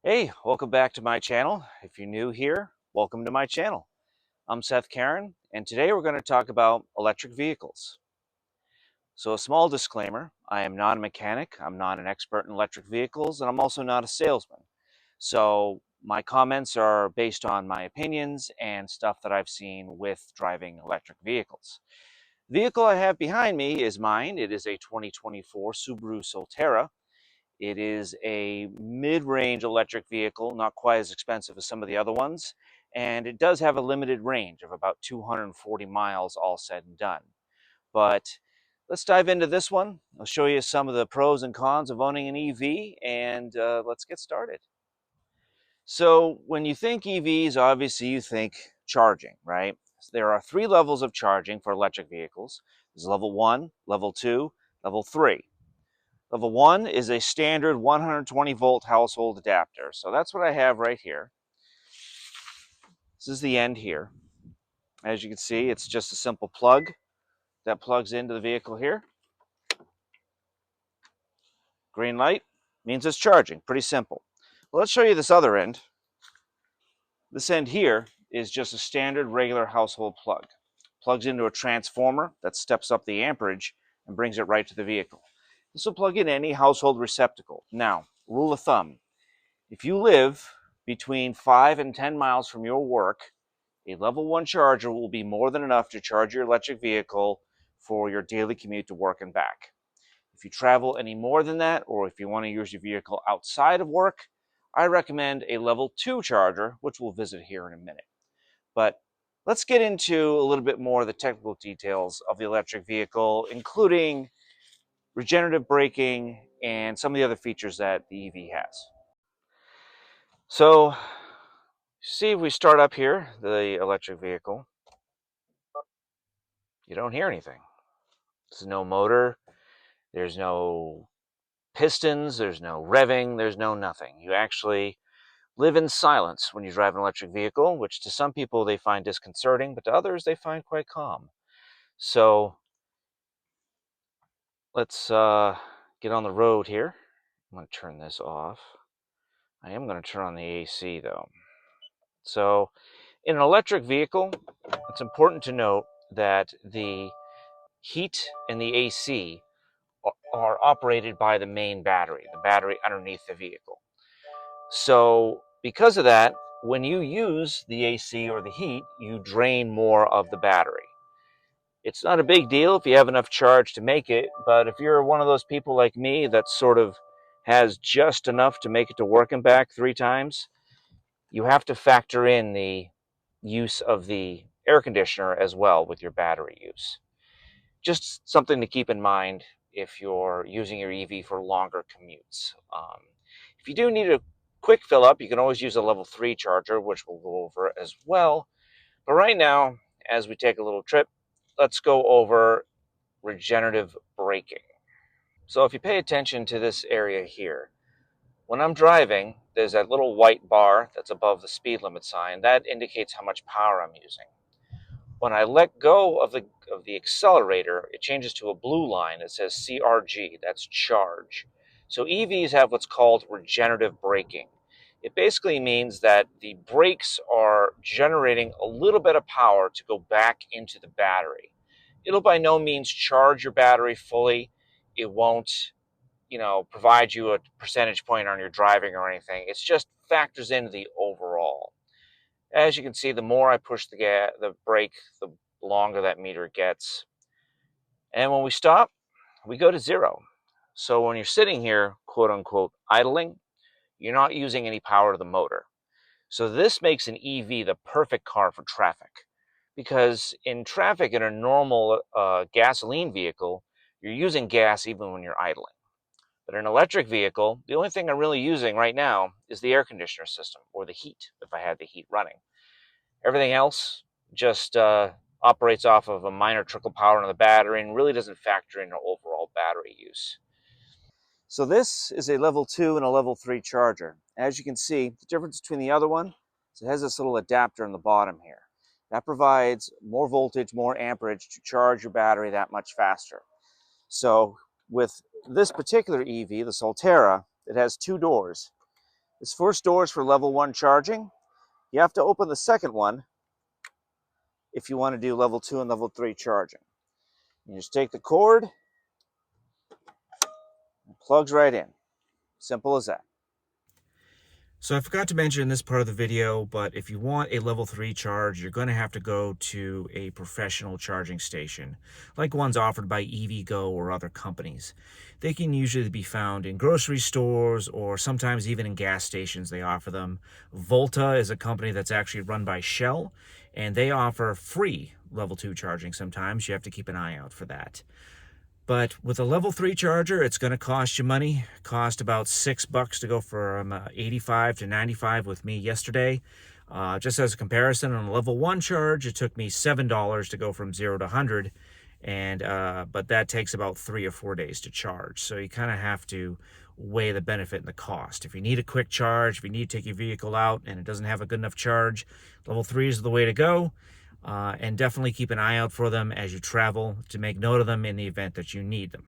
Hey, welcome back to my channel. If you're new here, welcome to my channel. I'm Seth Karen, and today we're going to talk about electric vehicles. So a small disclaimer, I am not a mechanic, I'm not an expert in electric vehicles, and I'm also not a salesman. So my comments are based on my opinions and stuff that I've seen with driving electric vehicles. The vehicle I have behind me is mine. It is a 2024 Subaru Solterra. It is a mid-range electric vehicle, not quite as expensive as some of the other ones, and it does have a limited range of about 240 miles all said and done. But let's dive into this one. I'll show you some of the pros and cons of owning an EV, and let's get started. So when you think EVs, obviously you think charging, right? There are three levels of charging for electric vehicles. There's level 1, level 2, level 3. Level 1 is a standard 120 volt household adapter. So that's what I have right here. This is the end here. As you can see, it's just a simple plug that plugs into the vehicle here. Green light means it's charging. Pretty simple. Well, let's show you this other end. This end here is just a standard regular household plug. Plugs into a transformer that steps up the amperage and brings it right to the vehicle. This will plug in any household receptacle. Now, rule of thumb, if you live between 5 and 10 miles from your work, a level 1 charger will be more than enough to charge your electric vehicle for your daily commute to work and back. If you travel any more than that, or if you want to use your vehicle outside of work, I recommend a level 2 charger, which we'll visit here in a minute. But let's get into a little bit more of the technical details of the electric vehicle, including regenerative braking and some of the other features that the EV has. So, see if we start up here, the electric vehicle, you don't hear anything. There's no motor, there's no pistons, there's no revving, there's no nothing. You actually live in silence when you drive an electric vehicle, which to some people they find disconcerting, but to others they find quite calm. So let's get on the road here. I'm going to turn this off. I am going to turn on the AC though. So in an electric vehicle, it's important to note that the heat and the AC are operated by the main battery, the battery underneath the vehicle. So because of that, when you use the AC or the heat, you drain more of the battery. It's not a big deal if you have enough charge to make it, but if you're one of those people like me that sort of has just enough to make it to work and back 3 times, you have to factor in the use of the air conditioner as well with your battery use. Just something to keep in mind if you're using your EV for longer commutes. If you do need a quick fill up, you can always use a level 3 charger, which we'll go over as well. But right now, as we take a little trip, let's go over regenerative braking. So if you pay attention to this area here, when I'm driving, there's that little white bar that's above the speed limit sign. That indicates how much power I'm using. When I let go of the accelerator, it changes to a blue line that says CRG, that's charge. So EVs have what's called regenerative braking. It basically means that the brakes are generating a little bit of power to go back into the battery. It'll by no means charge your battery fully. It won't, provide you a percentage point on your driving or anything. It's just factors into the overall. As you can see, the more I push the brake, the longer that meter gets. And when we stop, we go to 0. So when you're sitting here, quote unquote, idling, you're not using any power to the motor. So this makes an EV the perfect car for traffic. Because in traffic, in a normal gasoline vehicle, you're using gas even when you're idling. But in an electric vehicle, the only thing I'm really using right now is the air conditioner system, or the heat, if I had the heat running. Everything else just operates off of a minor trickle power on the battery and really doesn't factor into overall battery use. So this is a level 2 and a level 3 charger. As you can see, the difference between the other one is it has this little adapter on the bottom here. That provides more voltage, more amperage to charge your battery that much faster. So with this particular EV, the Solterra, it has 2 doors. This first door is for level 1 charging. You have to open the second one if you want to do level 2 and level 3 charging. You just take the cord, and it plugs right in. Simple as that. So I forgot to mention in this part of the video, but if you want a level 3 charge, you're going to have to go to a professional charging station, like ones offered by EVgo or other companies. They can usually be found in grocery stores or sometimes even in gas stations they offer them. Volta is a company that's actually run by Shell, and they offer free level 2 charging sometimes. You have to keep an eye out for that. But with a level 3 charger, it's going to cost you money. It cost about $6 to go from 85 to 95 with me yesterday. Just as a comparison, on a level 1 charge, it took me $7 to go from 0 to 100. But that takes about 3 or 4 days to charge. So you kind of have to weigh the benefit and the cost. If you need a quick charge, if you need to take your vehicle out and it doesn't have a good enough charge, level 3 is the way to go. And definitely keep an eye out for them as you travel to make note of them in the event that you need them.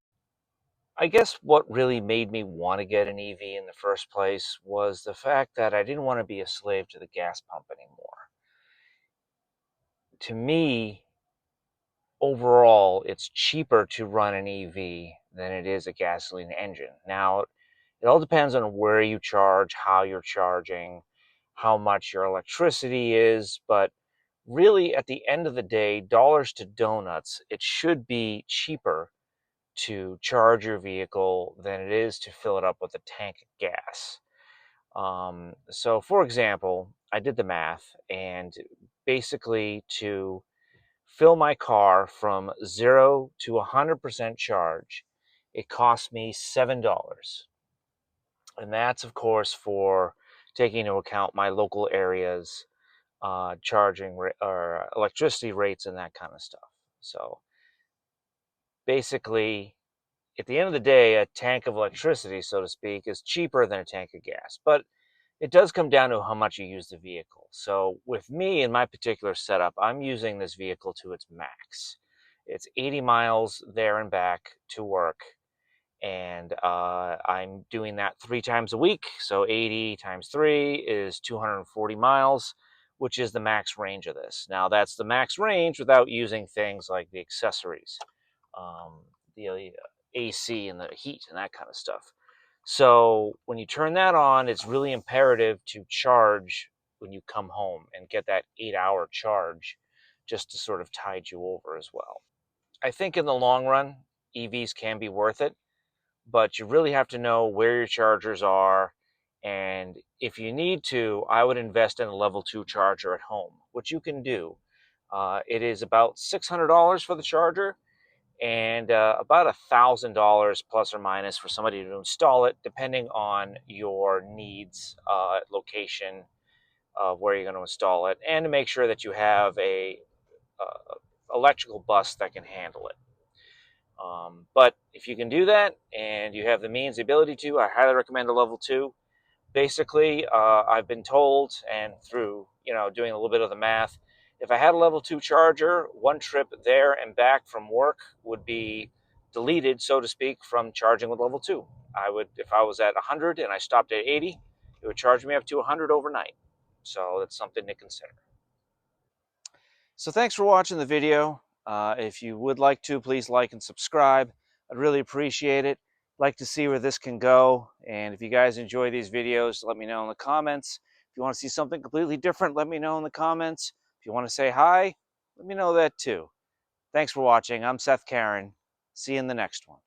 I guess what really made me want to get an EV in the first place was the fact that I didn't want to be a slave to the gas pump anymore. To me, overall, it's cheaper to run an EV than it is a gasoline engine. Now, it all depends on where you charge, how you're charging, how much your electricity is, but really, at the end of the day, dollars to donuts, it should be cheaper to charge your vehicle than it is to fill it up with a tank of gas. So, for example, I did the math, and basically, to fill my car from 0 to 100% charge, it cost me $7. And that's, of course, for taking into account my local areas charging or electricity rates and that kind of stuff. So basically, at the end of the day, a tank of electricity, so to speak, is cheaper than a tank of gas. But it does come down to how much you use the vehicle. So with me in my particular setup, I'm using this vehicle to its max. It's 80 miles there and back to work. And I'm doing that 3 times a week. So 80 times 3 is 240 miles, which is the max range of this. Now, that's the max range without using things like the accessories, the AC and the heat and that kind of stuff. So when you turn that on, it's really imperative to charge when you come home and get that 8-hour charge just to sort of tide you over as well. I think in the long run, EVs can be worth it, but you really have to know where your chargers are. And if you need to, I would invest in a level 2 charger at home, which you can do. It is about $600 for the charger and about $1,000 plus or minus for somebody to install it, depending on your needs, location of where you're going to install it, and to make sure that you have a electrical bus that can handle it. But if you can do that and you have the means, the ability to, I highly recommend a level 2. Basically, I've been told, and through doing a little bit of the math, if I had a level 2 charger, one trip there and back from work would be deleted, so to speak, from charging with level 2. I would, if I was at 100 and I stopped at 80, it would charge me up to 100 overnight. So that's something to consider. So thanks for watching the video. If you would like to, please like and subscribe. I'd really appreciate it. Like to see where this can go. And if you guys enjoy these videos, let me know in the comments. If you want to see something completely different, let me know in the comments. If you want to say hi, let me know that too. Thanks for watching. I'm Seth Karen. See you in the next one.